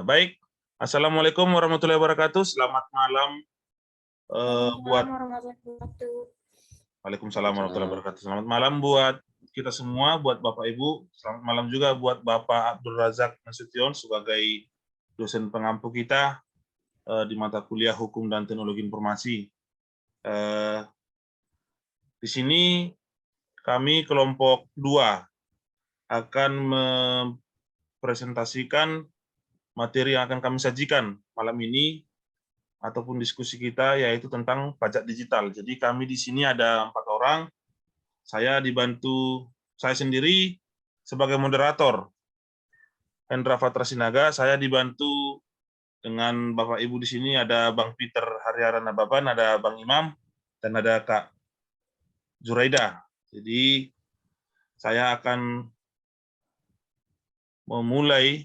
Baik, Assalamualaikum warahmatullahi wabarakatuh. Selamat malam buat Waalaikumsalam warahmatullahi wabarakatuh. Selamat malam buat kita semua, buat Bapak Ibu. Selamat malam juga buat Bapak Abdul Razak Nasution sebagai dosen pengampu kita di mata kuliah Hukum dan Teknologi Informasi. Di sini kami kelompok 2 akan mempresentasikan materi yang akan kami sajikan malam ini ataupun diskusi kita, yaitu tentang pajak digital. Jadi kami di sini ada 4 orang. Saya dibantu saya sendiri sebagai moderator, Hendra Fatra Sinaga. Saya dibantu dengan Bapak Ibu di sini, ada Bang Peter Haryara Nababan, ada Bang Imam, dan ada Kak Zuraida. Jadi saya akan memulai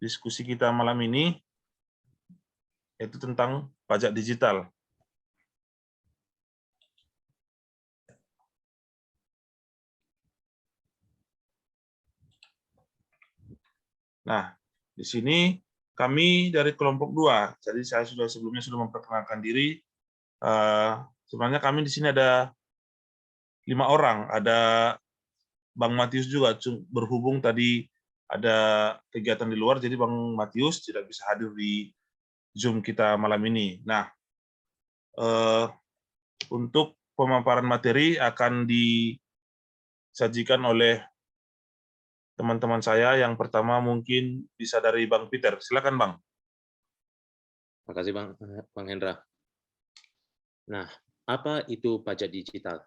diskusi kita malam ini, yaitu tentang pajak digital. Nah, di sini kami dari kelompok 2. Jadi saya sebelumnya sudah memperkenalkan diri. Sebenarnya kami di sini ada 5 orang. Ada Bang Matius juga, berhubung tadi ada kegiatan di luar, jadi Bang Matius tidak bisa hadir di Zoom kita malam ini. Nah, untuk pemaparan materi akan disajikan oleh teman-teman saya. Yang pertama mungkin bisa dari Bang Peter. Silakan, Bang. Terima kasih, Bang Hendra. Nah, apa itu pajak digital?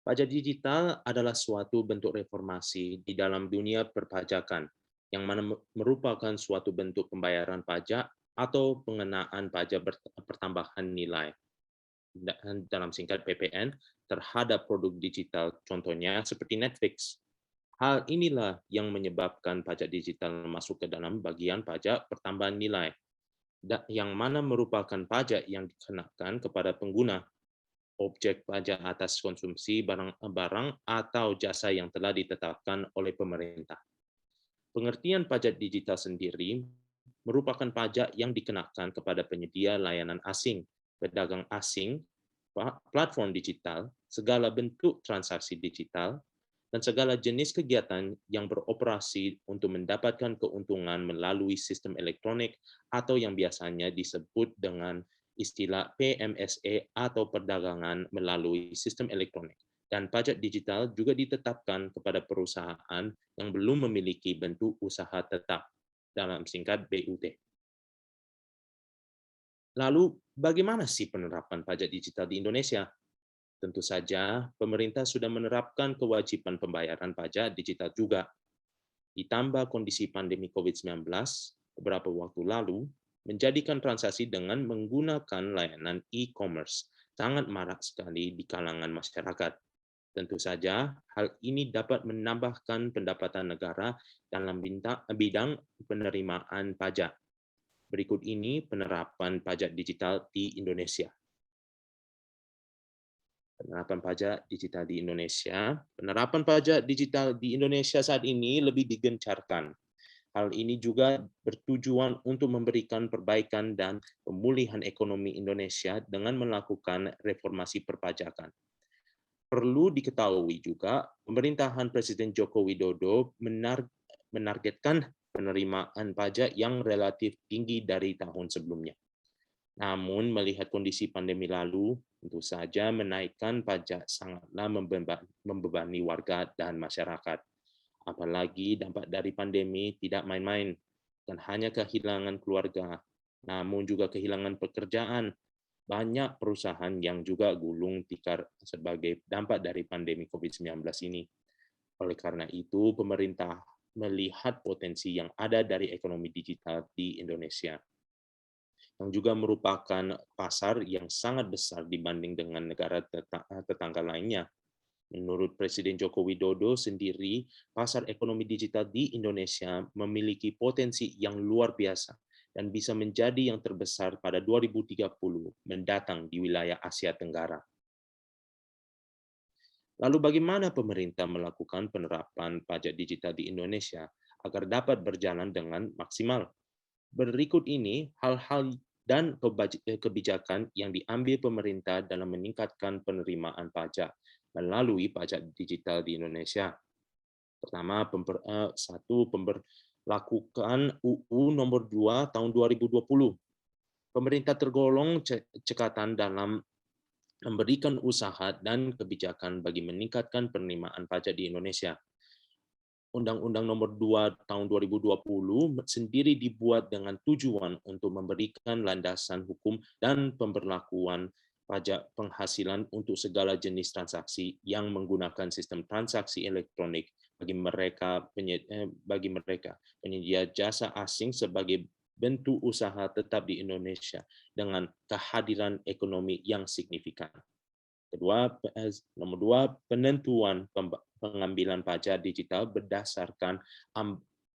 Pajak digital adalah suatu bentuk reformasi di dalam dunia perpajakan, yang mana merupakan suatu bentuk pembayaran pajak atau pengenaan pajak pertambahan nilai, dalam singkat PPN, terhadap produk digital, contohnya seperti Netflix. Hal inilah yang menyebabkan pajak digital masuk ke dalam bagian pajak pertambahan nilai, yang mana merupakan pajak yang dikenakan kepada pengguna, objek pajak atas konsumsi barang atau jasa yang telah ditetapkan oleh pemerintah. Pengertian pajak digital sendiri merupakan pajak yang dikenakan kepada penyedia layanan asing, pedagang asing, platform digital, segala bentuk transaksi digital, dan segala jenis kegiatan yang beroperasi untuk mendapatkan keuntungan melalui sistem elektronik atau yang biasanya disebut dengan istilah PMSE atau perdagangan melalui sistem elektronik. Dan pajak digital juga ditetapkan kepada perusahaan yang belum memiliki bentuk usaha tetap, dalam singkat BUT. Lalu, bagaimana sih penerapan pajak digital di Indonesia? Tentu saja, pemerintah sudah menerapkan kewajiban pembayaran pajak digital juga. Ditambah kondisi pandemi COVID-19 beberapa waktu lalu, menjadikan transaksi dengan menggunakan layanan e-commerce sangat marak sekali di kalangan masyarakat. Tentu saja, hal ini dapat menambahkan pendapatan negara dalam bidang penerimaan pajak. Berikut ini penerapan pajak digital di Indonesia. Penerapan pajak digital di Indonesia. Penerapan pajak digital di Indonesia saat ini lebih digencarkan. Hal ini juga bertujuan untuk memberikan perbaikan dan pemulihan ekonomi Indonesia dengan melakukan reformasi perpajakan. Perlu diketahui juga, pemerintahan Presiden Joko Widodo menargetkan penerimaan pajak yang relatif tinggi dari tahun sebelumnya. Namun, melihat kondisi pandemi lalu, tentu saja menaikkan pajak sangatlah membebani warga dan masyarakat. Apalagi dampak dari pandemi tidak main-main, dan hanya kehilangan keluarga, namun juga kehilangan pekerjaan. Banyak perusahaan yang juga gulung tikar sebagai dampak dari pandemi COVID-19 ini. Oleh karena itu, pemerintah melihat potensi yang ada dari ekonomi digital di Indonesia, yang juga merupakan pasar yang sangat besar dibanding dengan negara tetangga lainnya. Menurut Presiden Joko Widodo sendiri, pasar ekonomi digital di Indonesia memiliki potensi yang luar biasa dan bisa menjadi yang terbesar pada 2030 mendatang di wilayah Asia Tenggara. Lalu bagaimana pemerintah melakukan penerapan pajak digital di Indonesia agar dapat berjalan dengan maksimal? Berikut ini hal-hal dan kebijakan yang diambil pemerintah dalam meningkatkan penerimaan pajak melalui pajak digital di Indonesia. Pertama, pemberlakukan UU nomor 2 tahun 2020. Pemerintah tergolong cekatan dalam memberikan usaha dan kebijakan bagi meningkatkan penerimaan pajak di Indonesia. Undang-Undang nomor 2 tahun 2020 sendiri dibuat dengan tujuan untuk memberikan landasan hukum dan pemberlakuan pajak penghasilan untuk segala jenis transaksi yang menggunakan sistem transaksi elektronik bagi mereka penyedia jasa asing sebagai bentuk usaha tetap di Indonesia dengan kehadiran ekonomi yang signifikan. Nomor dua, penentuan pengambilan pajak digital berdasarkan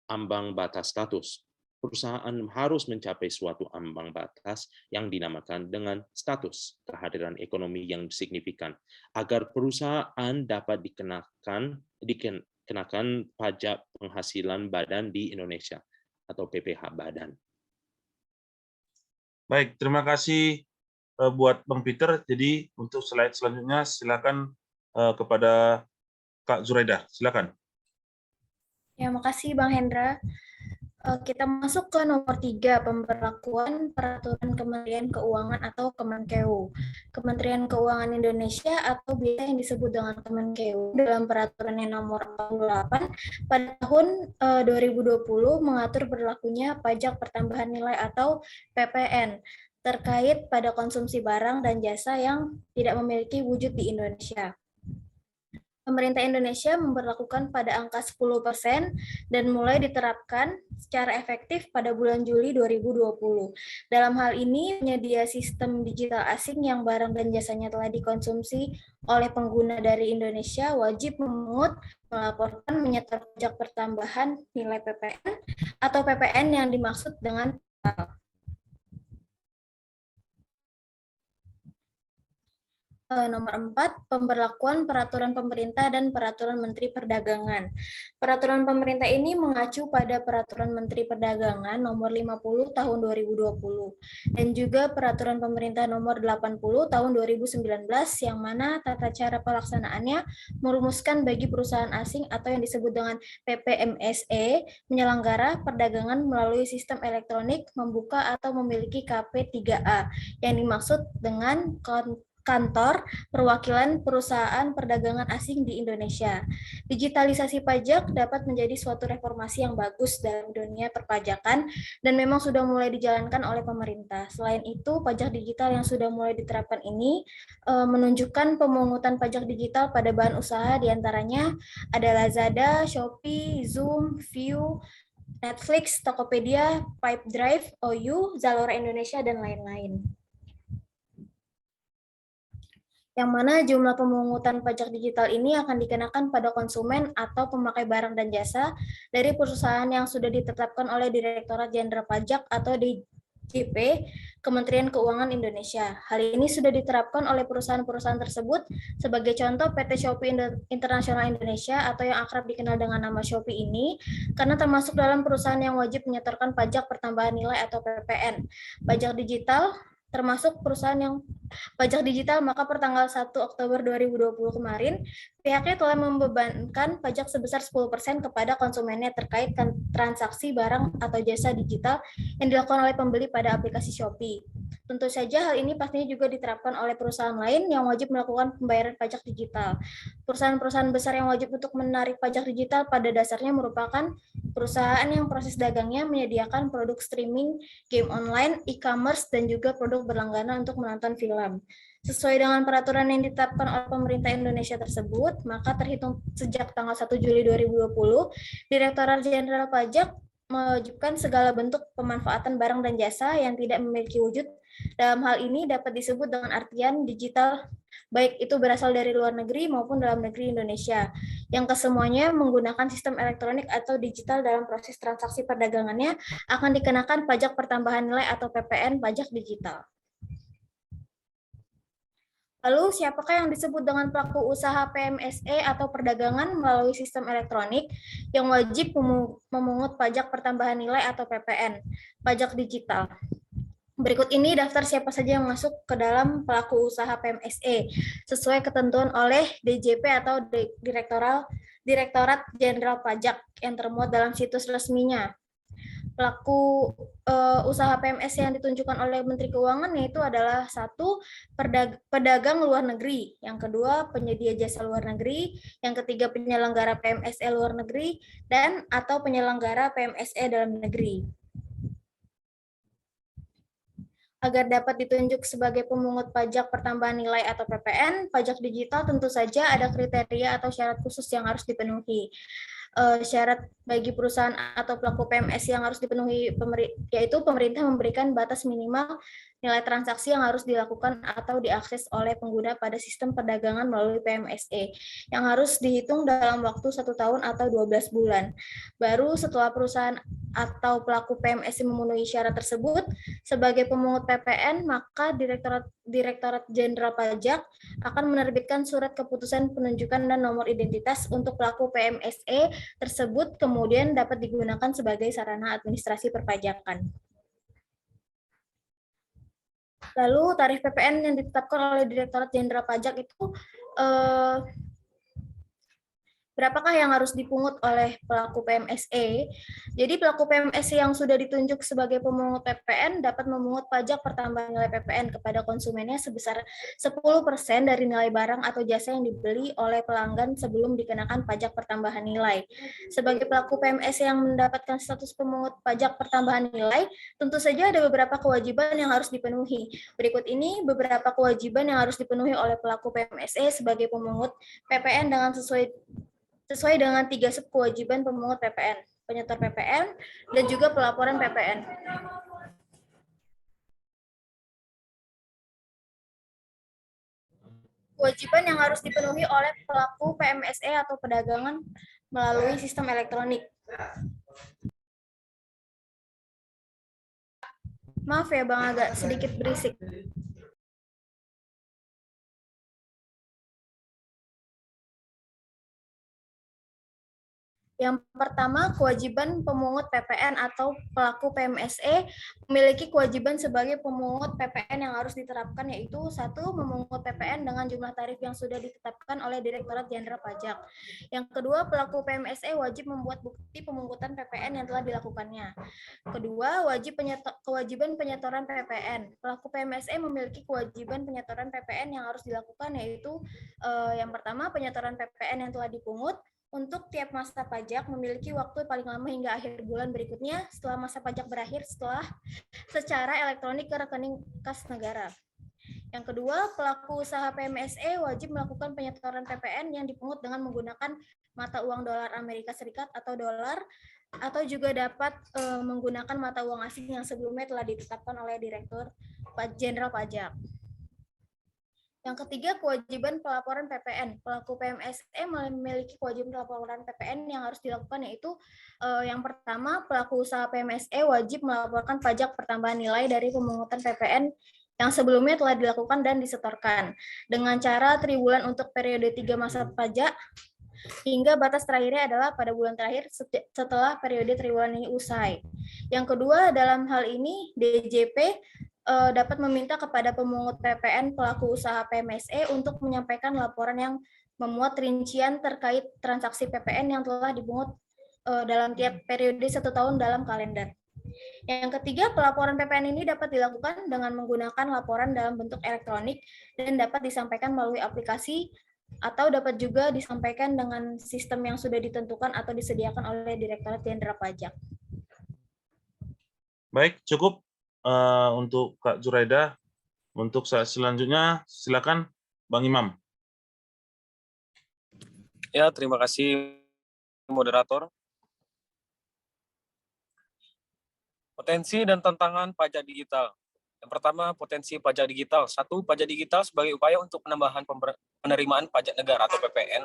ambang batas status. Perusahaan harus mencapai suatu ambang batas yang dinamakan dengan status kehadiran ekonomi yang signifikan agar perusahaan dapat dikenakan pajak penghasilan badan di Indonesia atau PPh badan. Baik, terima kasih buat Bang Peter. Jadi untuk slide selanjutnya silakan kepada Kak Zuraida. Silakan. Ya, makasih Bang Hendra. Kita masuk ke nomor 3, pemberlakuan peraturan Kementerian Keuangan atau Kemenkeu. Kementerian Keuangan Indonesia atau biasa yang disebut dengan Kemenkeu dalam peraturannya nomor 48 pada tahun 2020 mengatur berlakunya pajak pertambahan nilai atau PPN terkait pada konsumsi barang dan jasa yang tidak memiliki wujud di Indonesia. Pemerintah Indonesia memberlakukan pada angka 10% dan mulai diterapkan secara efektif pada bulan Juli 2020. Dalam hal ini, penyedia sistem digital asing yang barang dan jasanya telah dikonsumsi oleh pengguna dari Indonesia wajib memungut, melaporkan, menyetor pajak pertambahan nilai PPN atau PPN yang dimaksud dengan Nomor 4, pemberlakuan peraturan pemerintah dan peraturan Menteri Perdagangan. Peraturan pemerintah ini mengacu pada peraturan Menteri Perdagangan nomor 50 tahun 2020 dan juga peraturan pemerintah nomor 80 tahun 2019 yang mana tata cara pelaksanaannya merumuskan bagi perusahaan asing atau yang disebut dengan PPMSE menyelenggara perdagangan melalui sistem elektronik membuka atau memiliki KP3A yang dimaksud dengan kantor perwakilan perusahaan perdagangan asing di Indonesia. Digitalisasi pajak dapat menjadi suatu reformasi yang bagus dalam dunia perpajakan dan memang sudah mulai dijalankan oleh pemerintah. Selain itu, pajak digital yang sudah mulai diterapkan ini menunjukkan pemungutan pajak digital pada bahan usaha diantaranya ada Lazada, Shopee, Zoom, View, Netflix, Tokopedia, Pipedrive, OU, Zalora Indonesia, dan lain-lain. Yang mana jumlah pemungutan pajak digital ini akan dikenakan pada konsumen atau pemakai barang dan jasa dari perusahaan yang sudah ditetapkan oleh Direktorat Jenderal Pajak atau DJP Kementerian Keuangan Indonesia. Hal ini sudah diterapkan oleh perusahaan-perusahaan tersebut sebagai contoh PT Shopee International Indonesia atau yang akrab dikenal dengan nama Shopee ini karena termasuk dalam perusahaan yang wajib menyetorkan pajak pertambahan nilai atau PPN. Pajak digital termasuk perusahaan yang pajak digital, maka per tanggal 1 Oktober 2020 kemarin, pihaknya telah membebankan pajak sebesar 10% kepada konsumennya terkait transaksi barang atau jasa digital yang dilakukan oleh pembeli pada aplikasi Shopee. Tentu saja hal ini pastinya juga diterapkan oleh perusahaan lain yang wajib melakukan pembayaran pajak digital. Perusahaan-perusahaan besar yang wajib untuk menarik pajak digital pada dasarnya merupakan perusahaan yang proses dagangnya menyediakan produk streaming, game online, e-commerce, dan juga produk berlangganan untuk menonton film. Sesuai dengan peraturan yang ditetapkan oleh pemerintah Indonesia tersebut, maka terhitung sejak tanggal 1 Juli 2020, Direktorat Jenderal Pajak mewajibkan segala bentuk pemanfaatan barang dan jasa yang tidak memiliki wujud. Dalam hal ini dapat disebut dengan artian digital, baik itu berasal dari luar negeri maupun dalam negeri Indonesia, yang kesemuanya menggunakan sistem elektronik atau digital dalam proses transaksi perdagangannya akan dikenakan pajak pertambahan nilai atau PPN pajak digital. Lalu, siapakah yang disebut dengan pelaku usaha PMSE atau perdagangan melalui sistem elektronik yang wajib memungut pajak pertambahan nilai atau PPN, pajak digital? Berikut ini daftar siapa saja yang masuk ke dalam pelaku usaha PMSE sesuai ketentuan oleh DJP atau Direktorat Jenderal Pajak yang termuat dalam situs resminya. Pelaku usaha PMS yang ditunjukkan oleh Menteri Keuangan yaitu adalah satu, pedagang luar negeri, yang kedua penyedia jasa luar negeri, yang ketiga penyelenggara PMSE luar negeri, dan atau penyelenggara PMSE dalam negeri. Agar dapat ditunjuk sebagai pemungut pajak pertambahan nilai atau PPN, pajak digital tentu saja ada kriteria atau syarat khusus yang harus dipenuhi. Syarat bagi perusahaan atau pelaku PMS yang harus dipenuhi yaitu pemerintah memberikan batas minimal nilai transaksi yang harus dilakukan atau diakses oleh pengguna pada sistem perdagangan melalui PMSE yang harus dihitung dalam waktu 1 tahun atau 12 bulan. Baru setelah perusahaan atau pelaku PMSE memenuhi syarat tersebut sebagai pemungut PPN, maka Direktorat Jenderal Pajak akan menerbitkan surat keputusan penunjukan dan nomor identitas untuk pelaku PMSE tersebut, kemudian dapat digunakan sebagai sarana administrasi perpajakan. Lalu tarif PPN yang ditetapkan oleh Direktorat Jenderal Pajak itu berapakah yang harus dipungut oleh pelaku PMSE? Jadi pelaku PMSE yang sudah ditunjuk sebagai pemungut PPN dapat memungut pajak pertambahan nilai PPN kepada konsumennya sebesar 10% dari nilai barang atau jasa yang dibeli oleh pelanggan sebelum dikenakan pajak pertambahan nilai. Sebagai pelaku PMSE yang mendapatkan status pemungut pajak pertambahan nilai, tentu saja ada beberapa kewajiban yang harus dipenuhi. Berikut ini beberapa kewajiban yang harus dipenuhi oleh pelaku PMSE sebagai pemungut PPN dengan sesuai dengan 3 sub kewajiban pemungut PPN, penyetor PPN, dan juga pelaporan PPN. Kewajiban yang harus dipenuhi oleh pelaku PMSE atau perdagangan melalui sistem elektronik. Maaf ya Bang, agak sedikit berisik. Yang pertama, kewajiban pemungut PPN atau pelaku PMSE memiliki kewajiban sebagai pemungut PPN yang harus diterapkan, yaitu satu, memungut PPN dengan jumlah tarif yang sudah ditetapkan oleh Direktorat Jenderal Pajak. Yang kedua, pelaku PMSE wajib membuat bukti pemungutan PPN yang telah dilakukannya. Kedua, kewajiban penyetoran PPN. Pelaku PMSE memiliki kewajiban penyetoran PPN yang harus dilakukan, yaitu yang pertama, penyetoran PPN yang telah dipungut. Untuk tiap masa pajak memiliki waktu paling lama hingga akhir bulan berikutnya setelah masa pajak berakhir secara elektronik ke rekening kas negara. Yang kedua, pelaku usaha PMSE wajib melakukan penyetoran PPN yang dipungut dengan menggunakan mata uang dolar Amerika Serikat atau dolar, atau juga dapat menggunakan mata uang asing yang sebelumnya telah ditetapkan oleh Direktur Jenderal Pajak. Yang ketiga, kewajiban pelaporan PPN. Pelaku PMSE memiliki kewajiban pelaporan PPN yang harus dilakukan, yaitu yang pertama, pelaku usaha PMSE wajib melaporkan pajak pertambahan nilai dari pemungutan PPN yang sebelumnya telah dilakukan dan disetorkan dengan cara triwulan untuk periode 3 masa pajak, hingga batas terakhirnya adalah pada bulan terakhir setelah periode triwulan ini usai. Yang kedua, dalam hal ini DJP dapat meminta kepada pemungut PPN pelaku usaha PMSE untuk menyampaikan laporan yang memuat rincian terkait transaksi PPN yang telah dipungut dalam tiap periode 1 tahun dalam kalender. Yang ketiga, pelaporan PPN ini dapat dilakukan dengan menggunakan laporan dalam bentuk elektronik dan dapat disampaikan melalui aplikasi atau dapat juga disampaikan dengan sistem yang sudah ditentukan atau disediakan oleh Direktorat Jenderal Pajak. Baik, cukup untuk Kak Zuraida. Untuk selanjutnya, silakan Bang Imam. Ya, terima kasih moderator. Potensi dan tantangan pajak digital. Yang pertama, potensi pajak digital. Satu, pajak digital sebagai upaya untuk penambahan penerimaan pajak negara atau PPN.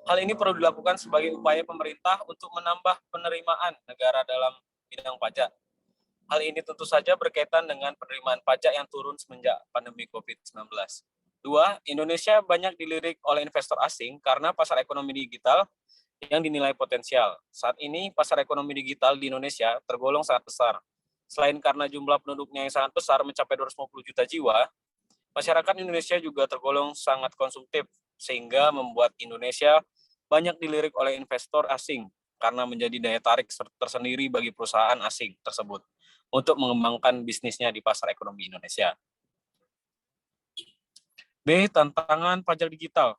Hal ini perlu dilakukan sebagai upaya pemerintah untuk menambah penerimaan negara dalam bidang pajak. Hal ini tentu saja berkaitan dengan penerimaan pajak yang turun semenjak pandemi COVID-19. 2, Indonesia banyak dilirik oleh investor asing karena pasar ekonomi digital yang dinilai potensial. Saat ini, pasar ekonomi digital di Indonesia tergolong sangat besar. Selain karena jumlah penduduknya yang sangat besar, mencapai 250 juta jiwa, masyarakat Indonesia juga tergolong sangat konsumtif, sehingga membuat Indonesia banyak dilirik oleh investor asing karena menjadi daya tarik tersendiri bagi perusahaan asing tersebut untuk mengembangkan bisnisnya di pasar ekonomi Indonesia. B. Tantangan pajak digital.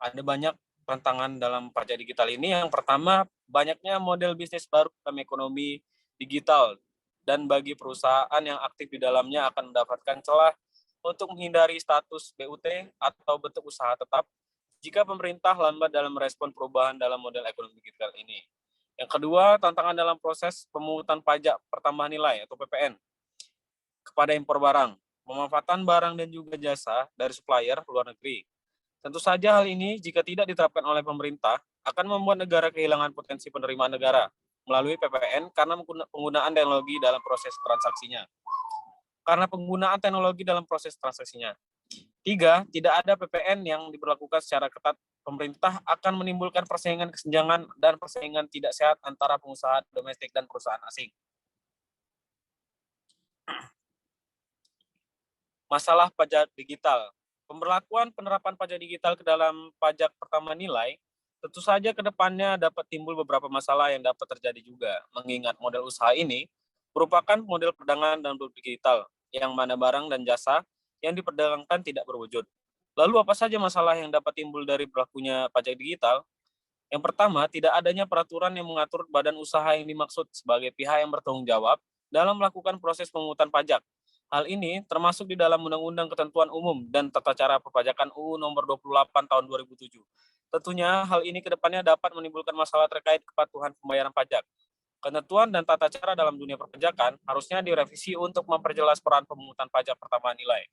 Ada banyak tantangan dalam pajak digital ini. Yang pertama, banyaknya model bisnis baru dalam ekonomi digital, dan bagi perusahaan yang aktif di dalamnya akan mendapatkan celah untuk menghindari status BUT atau bentuk usaha tetap jika pemerintah lambat dalam merespon perubahan dalam model ekonomi digital ini. Yang kedua, tantangan dalam proses pemungutan pajak pertambahan nilai atau PPN kepada impor barang, pemanfaatan barang dan juga jasa dari supplier luar negeri. Tentu saja hal ini jika tidak diterapkan oleh pemerintah akan membuat negara kehilangan potensi penerimaan negara melalui PPN karena penggunaan teknologi dalam proses transaksinya. Tiga, tidak ada PPN yang diberlakukan secara ketat, pemerintah akan menimbulkan persaingan kesenjangan dan persaingan tidak sehat antara pengusaha domestik dan perusahaan asing. Masalah pajak digital. Pemberlakuan penerapan pajak digital ke dalam pajak pertama nilai, tentu saja ke depannya dapat timbul beberapa masalah yang dapat terjadi juga, mengingat model usaha ini merupakan model perdagangan dalam bentuk digital, yang mana barang dan jasa yang diperdagangkan tidak berwujud. Lalu apa saja masalah yang dapat timbul dari berlakunya pajak digital? Yang pertama, tidak adanya peraturan yang mengatur badan usaha yang dimaksud sebagai pihak yang bertanggung jawab dalam melakukan proses pemungutan pajak. Hal ini termasuk di dalam Undang-Undang Ketentuan Umum dan Tata Cara Perpajakan UU Nomor 28 Tahun 2007. Tentunya hal ini ke depannya dapat menimbulkan masalah terkait kepatuhan pembayaran pajak. Ketentuan dan tata cara dalam dunia perpajakan harusnya direvisi untuk memperjelas peran pemungutan pajak pertambahan nilai.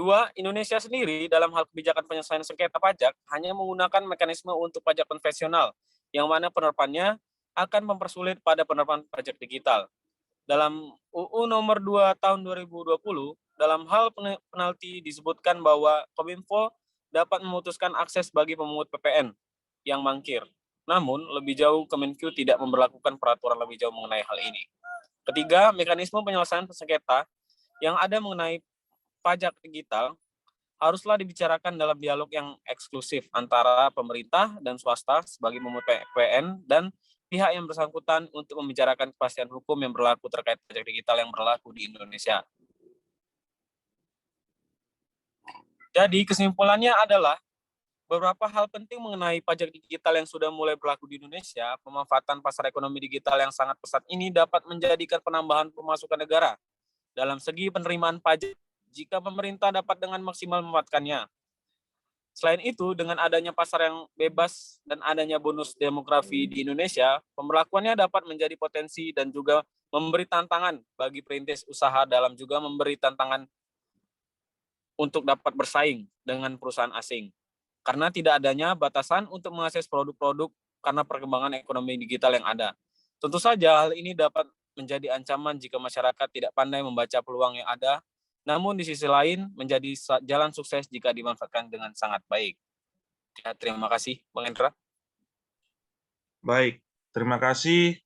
2. Indonesia sendiri dalam hal kebijakan penyelesaian sengketa pajak hanya menggunakan mekanisme untuk pajak konvensional, yang mana penerapannya akan mempersulit pada penerapan pajak digital. Dalam UU Nomor 2 Tahun 2020, dalam hal penalti disebutkan bahwa Kominfo dapat memutuskan akses bagi pemungut PPN yang mangkir. Namun, lebih jauh Kemenkyu tidak memberlakukan peraturan lebih jauh mengenai hal ini. Ketiga, mekanisme penyelesaian sengketa yang ada mengenai pajak digital haruslah dibicarakan dalam dialog yang eksklusif antara pemerintah dan swasta sebagai pemungut PPN dan pihak yang bersangkutan untuk membicarakan kepastian hukum yang berlaku terkait pajak digital yang berlaku di Indonesia. Jadi kesimpulannya adalah beberapa hal penting mengenai pajak digital yang sudah mulai berlaku di Indonesia. Pemanfaatan pasar ekonomi digital yang sangat pesat ini dapat menjadikan penambahan pemasukan negara dalam segi penerimaan pajak jika pemerintah dapat dengan maksimal memanfaatkannya. Selain itu, dengan adanya pasar yang bebas dan adanya bonus demografi di Indonesia, pemberlakuannya dapat menjadi potensi dan juga memberi tantangan bagi perintis usaha dalam juga memberi tantangan untuk dapat bersaing dengan perusahaan asing. Karena tidak adanya batasan untuk mengakses produk-produk karena perkembangan ekonomi digital yang ada. Tentu saja hal ini dapat menjadi ancaman jika masyarakat tidak pandai membaca peluang yang ada, namun di sisi lain menjadi jalan sukses jika dimanfaatkan dengan sangat baik. Ya, terima kasih, Bang Hendra. Baik, terima kasih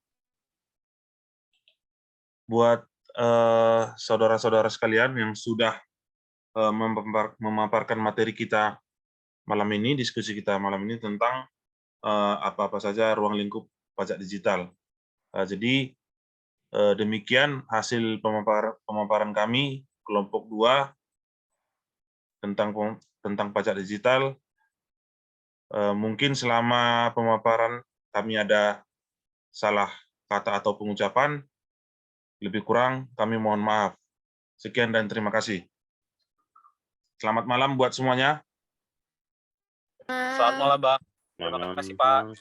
buat saudara-saudara sekalian yang sudah memaparkan materi kita malam ini, diskusi kita malam ini tentang apa-apa saja ruang lingkup pajak digital. Jadi demikian hasil pemaparan kami kelompok 2 tentang pajak digital. Mungkin selama pemaparan kami ada salah kata atau pengucapan, lebih kurang kami mohon maaf. Sekian dan terima kasih. Selamat malam buat semuanya. Selamat malam, Bang. Terima kasih, Pak.